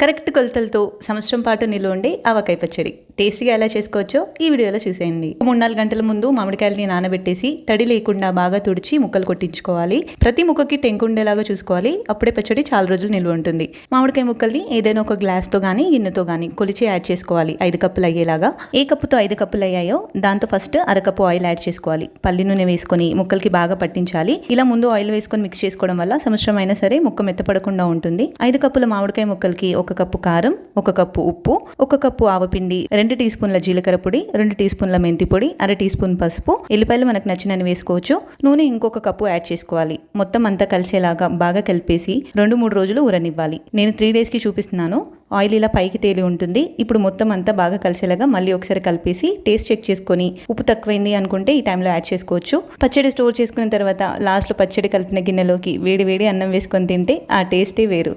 Correct కొలతలతో సంవత్సరం పాటు నిలువ ఉండే ఆవకాయ పచ్చడి టేస్టీగా ఎలా చేసుకోవచ్చో ఈ వీడియోలో చూసేయండి. 3-4 గంటల ముందు మామిడికాయలని నానబెట్టేసి తడి లేకుండా బాగా తుడిచి ముక్కలు కొట్టించుకోవాలి. ప్రతి ముక్కకి టెంకు ఉండేలాగా చూసుకోవాలి. అప్పుడే పచ్చడి చాలా రోజులు నిలువ ఉంటుంది. మామిడికాయ ముక్కల్ని ఏదైనా ఒక గ్లాస్తో కానీ గిన్నెతో కానీ కొలిచి యాడ్ చేసుకోవాలి. 5 కప్పులు అయ్యేలాగా. ఏ కప్పుతో 5 కప్పులు అయ్యాయో దాంతో ఫస్ట్ అరకప్పు ఆయిల్ యాడ్ చేసుకోవాలి. పల్లి నూనె వేసుకొని ముక్కలకి బాగా పట్టించాలి. ఇలా ముందు ఆయిల్ వేసుకొని మిక్స్ చేసుకోవడం వల్ల సంవత్సరం అయినా సరే ముక్క మెత్తపడకుండా ఉంటుంది. 5 కప్పుల మామిడికాయ ముక్కలకి 1 కప్పు కారం, 1 కప్పు ఉప్పు, 1 కప్పు ఆవపిండి, 2 టీ స్పూన్ల జీలకర్ర పొడి, 2 టీ స్పూన్ల మెంతి పొడి, 1/2 టీ స్పూన్ పసుపు, ఎల్లిపాయలు మనకు నచ్చినన్ని వేసుకోవచ్చు. నూనె ఇంకొక కప్పు యాడ్ చేసుకోవాలి. మొత్తం అంతా కలిసేలాగా బాగా కలిపేసి 2-3 రోజులు ఊరనివ్వాలి. నేను 3 days కి చూపిస్తున్నాను. ఆయిల్ ఇలా పైకి తేలి ఉంటుంది. ఇప్పుడు మొత్తం అంతా బాగా కలిసేలాగా మళ్ళీ ఒకసారి కలిపేసి టేస్ట్ చెక్ చేసుకొని ఉప్పు తక్కువైంది అనుకుంటే ఈ టైంలో యాడ్ చేసుకోవచ్చు. పచ్చడి స్టోర్ చేసుకున్న తర్వాత లాస్ట్లో పచ్చడి కలిపిన గిన్నెలోకి వేడి వేడి అన్నం వేసుకొని తింటే ఆ టేస్టే వేరు.